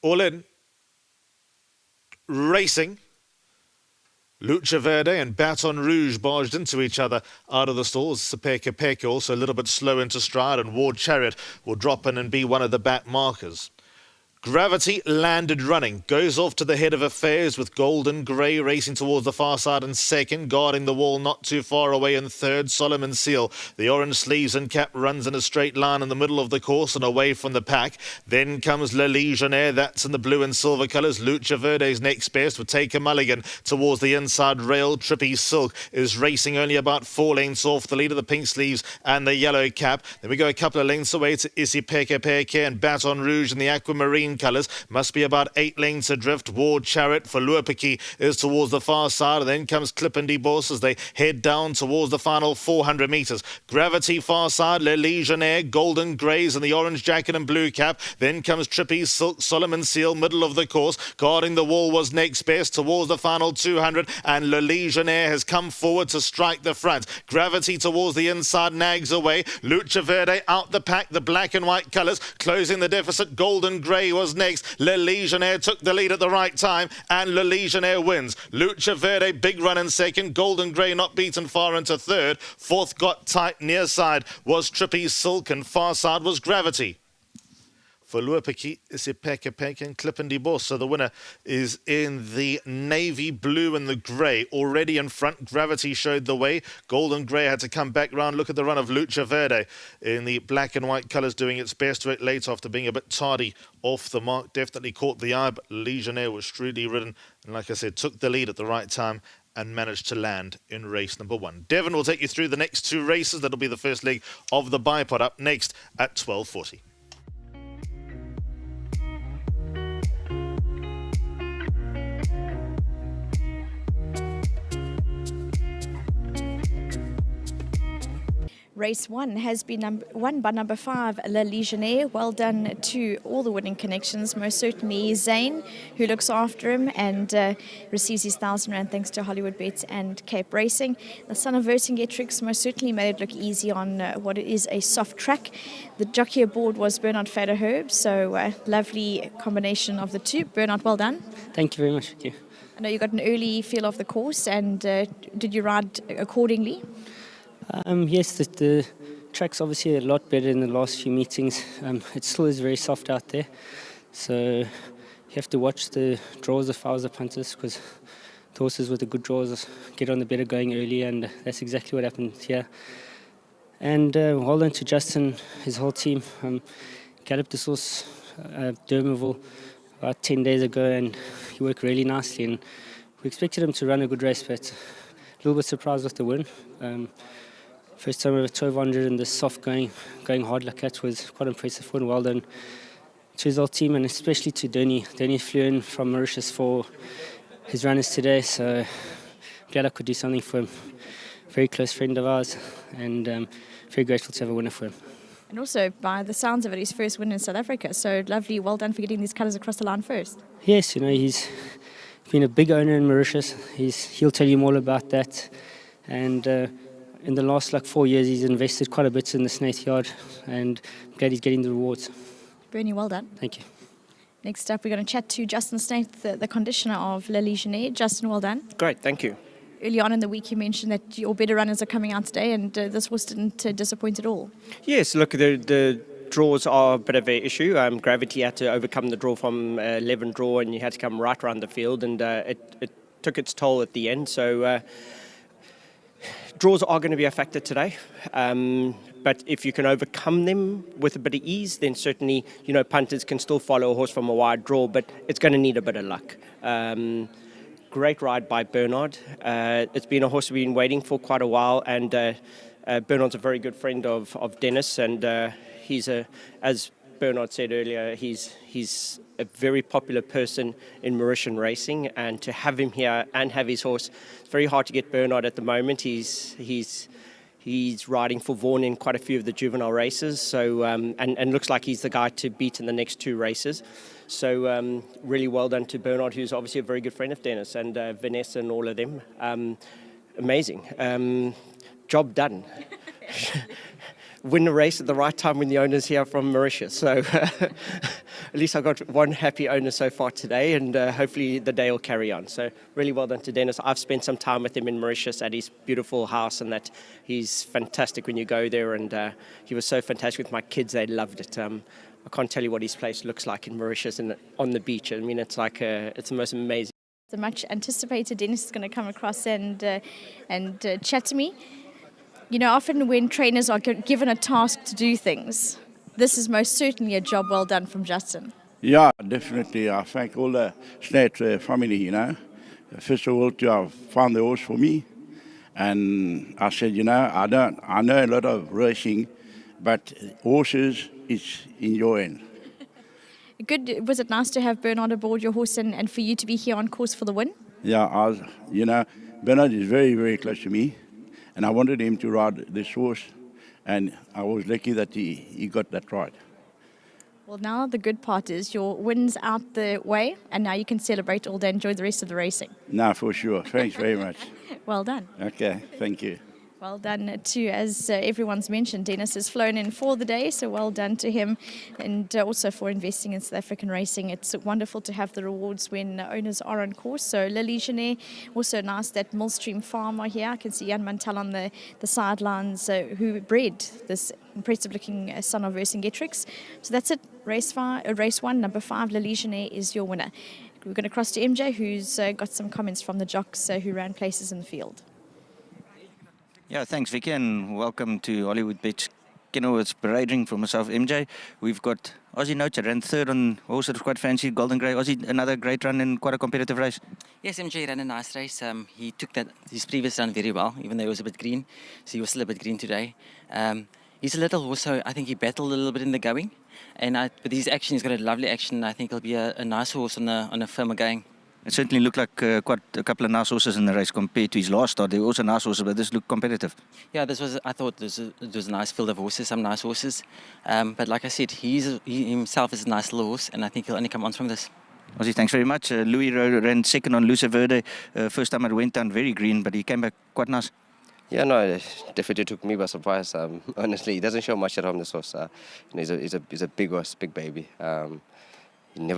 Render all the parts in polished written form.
All in. Racing. Lucha Verde and Baton Rouge barged into each other out of the stalls. Sepeka Peke also a little bit slow into stride, and Ward Chariot will drop in and be one of the back markers. Gravity landed running, goes off to the head of affairs with Golden Grey racing towards the far side in second, guarding the wall not too far away in third. Solomon Seal, the orange sleeves and cap, runs in a straight line in the middle of the course and away from the pack. Then comes Legionnaire, that's in the blue and silver colours. Lucha Verde's next best would take a mulligan towards the inside rail. Trippy Silk is racing only about 4 lengths off the lead of the pink sleeves and the yellow cap. Then we go a couple of lengths away to Sepeka Peke and Baton Rouge in the aquamarine colours. Must be about 8 lengths adrift. Ward Chariot for Luapiki is towards the far side, and then comes Clip and DeBoss as they head down towards the final 400 metres. Gravity far side, Legionnaire, Golden Greys in the orange jacket and blue cap. Then comes Trippy Silk, Solomon Seal, middle of the course. Guarding the wall was next best towards the final 200, and Legionnaire has come forward to strike the front. Gravity towards the inside, nags away. Lucha Verde out the pack, the black and white colours, closing the deficit. Golden Grey was next. Legionnaire took the lead at the right time, and Legionnaire wins. Lucha Verde, big run in second. Golden Grey not beaten far into third. Fourth got tight. Near side was Trippy Silk, and far side was Gravity. For Luapiki, Sepeka Peke and Clip and DeBoss. So the winner is in the navy blue and the grey. Already in front, Gravity showed the way. Golden Grey had to come back round. Look at the run of Lucha Verde in the black and white colours, doing its best to it late after being a bit tardy off the mark. Definitely caught the eye, but Legionnaire was shrewdly ridden. And like I said, took the lead at the right time and managed to land in race number 1. Devon will take you through the next 2 races. That'll be the first leg of the bipod up next at 12:40. Race 1 has been won by number 5, Legionnaire. Well done to all the winning connections, most certainly Zane, who looks after him and receives his R1,000 thanks to Hollywood Bets and Cape Racing. The son of Vercingetrix most certainly made it look easy on what is a soft track. The jockey aboard was Bernard Faderherb, so lovely combination of the two. Bernard, well done. Thank you very much. Thank you. I know you got an early feel of the course, and did you ride accordingly? Yes, the track's obviously a lot better in the last few meetings. It still is very soft out there, so you have to watch the draws of fouls, the punters, because the horses with the good draws get on the better going early, and that's exactly what happened here. And well done to Justin, his whole team. Galloped this horse, Dermaville, about 10 days ago, and he worked really nicely, and we expected him to run a good race, but a little bit surprised with the win. First time over 1200 and the soft going hard like that was quite impressive for him. Well done to his whole team, and especially to Denny. Denny flew in from Mauritius for his runners today, so I'm glad I could do something for him. Very close friend of ours, and very grateful to have a winner for him. And also, by the sounds of it, his first win in South Africa, so lovely. Well done for getting these colours across the line first. Yes, you know, he's been a big owner in Mauritius. He'll tell you more about that, and in the last 4 years, he's invested quite a bit in the Snaith yard, and I'm glad he's getting the rewards. Bernie, well done. Thank you. Next up, we're going to chat to Justin Snaith, the conditioner of Legionnaire. Justin, well done. Great, thank you. Early on in the week, you mentioned that your better runners are coming out today, and this horse didn't disappoint at all. Yes, look, the draws are a bit of an issue. Gravity had to overcome the draw from 11 draw, and you had to come right around the field, and it took its toll at the end. So draws are going to be a factor today, but if you can overcome them with a bit of ease, then certainly, punters can still follow a horse from a wide draw, but it's going to need a bit of luck. Great ride by Bernard. It's been a horse we've been waiting for quite a while, and Bernard's a very good friend of Dennis, and he's as Bernard said earlier, he's a very popular person in Mauritian racing, and to have him here and have his horse, it's very hard to get Bernard at the moment. He's riding for Vaughan in quite a few of the juvenile races, so and looks like he's the guy to beat in the next 2 races. So really well done to Bernard, who's obviously a very good friend of Dennis, and Vanessa and all of them. Amazing. Job done. Win the race at the right time when the owner's here from Mauritius. So at least I got one happy owner so far today, and hopefully the day will carry on. So really well done to Dennis. I've spent some time with him in Mauritius at his beautiful house, and that he's fantastic when you go there, and he was so fantastic with my kids. They loved it. I can't tell you what his place looks like in Mauritius and on the beach. I mean, it's like it's the most amazing. The much anticipated Dennis is going to come across and chat to me. You know, often when trainers are given a task to do things, this is most certainly a job well done from Justin. Yeah, definitely. I thank all the Snate family, you know. First of all, to have found the horse for me. And I said, you know, I know a lot of racing, but horses is in your hand. Good. Was it nice to have Bernard aboard your horse and for you to be here on course for the win? Yeah, you know, Bernard is very, very close to me. And I wanted him to ride this horse. And I was lucky that he got that right. Well, now the good part is your win's out the way, and now you can celebrate all day, enjoy the rest of the racing. No, for sure. Thanks very much. Well done. Okay, thank you. Well done too, as everyone's mentioned, Dennis has flown in for the day, so well done to him, and also for investing in South African racing. It's wonderful to have the rewards when owners are on course. So Legionnaire, also nice that Millstream Farm are here. I can see Jan Mantel on the sidelines who bred this impressive looking son of Vercingetrix. So that's it, race one, number 5, Legionnaire is your winner. We're going to cross to MJ, who's got some comments from the jocks who ran places in the field. Yeah, thanks Vicky, and welcome to Hollywood Bets. It's parading for myself, MJ. We've got Aussie Nocha, ran third on a horse that was quite fancy, Golden Grey. Aussie, another great run in quite a competitive race. Yes, MJ ran a nice race. He took his previous run very well, even though he was a bit green. So he was still a bit green today. He's a little horse, so I think he battled a little bit in the going. But his action, he's got a lovely action. I think he'll be a nice horse on a firmer going. It certainly looked like quite a couple of nice horses in the race compared to his last start. They were also nice horses, but this looked competitive. Yeah, I thought it was a nice field of horses, some nice horses. But like I said, he himself is a nice little horse, and I think he'll only come on from this. Aussie, thanks very much. Louis ran second on Luce Verde. First time it went down very green, but he came back quite nice. Yeah, no, it definitely took me by surprise. Honestly, he doesn't show much at home, this horse. He's a big horse, big baby. He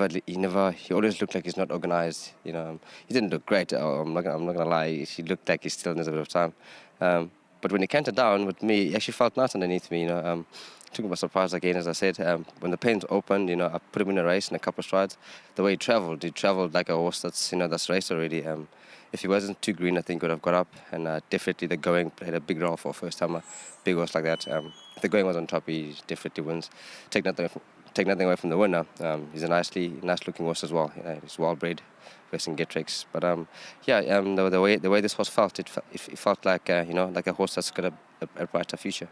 always looked like he's not organized. You know, he didn't look great. I'm not gonna lie. He looked like he still needs a bit of time. But when he cantered down with me, he actually felt nice underneath me. You know, took me by surprise again, as I said. When the pens opened, you know, I put him in a race in a couple of strides. The way he traveled like a horse that's raced already. If he wasn't too green, I think he would have got up. And definitely the going played a big role for a first timer, big horse like that. If the going was on top, he definitely wins. Take nothing away from the winner. He's a nice looking horse as well. He's well bred, Vercingetrix. But the way this horse felt, it felt like like a horse that's got a brighter future.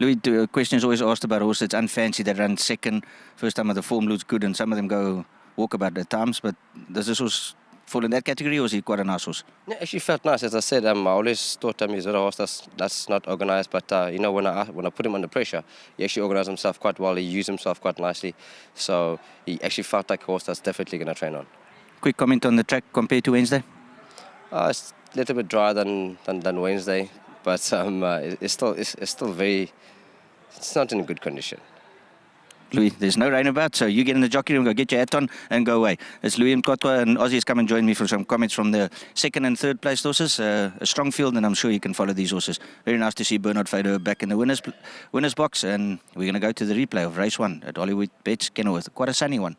Louis, the question is always asked about a horse that's unfancy, that runs second. First time the form looks good, and some of them go walkabout at times. But does this horse fall in that category, or is he quite a nice horse? Yeah, actually felt nice. As I said, I always thought he's a horse that's not organized. But when I put him under pressure, he actually organized himself quite well. He used himself quite nicely. So he actually felt like a horse that's definitely going to train on. Quick comment on the track compared to Wednesday? It's a little bit drier than Wednesday, but it's still very. It's not in good condition. Louis, there's no rain about, so you get in the jockey room, go get your hat on and go away. It's Louis Mkotwa, and Aussie's come and join me for some comments from the second and third place horses. A strong field, and I'm sure you can follow these horses. Very nice to see Bernard Fader back in the winners box, and we're going to go to the replay of race 1 at Hollywood Bets, Kenilworth. Quite a sunny one.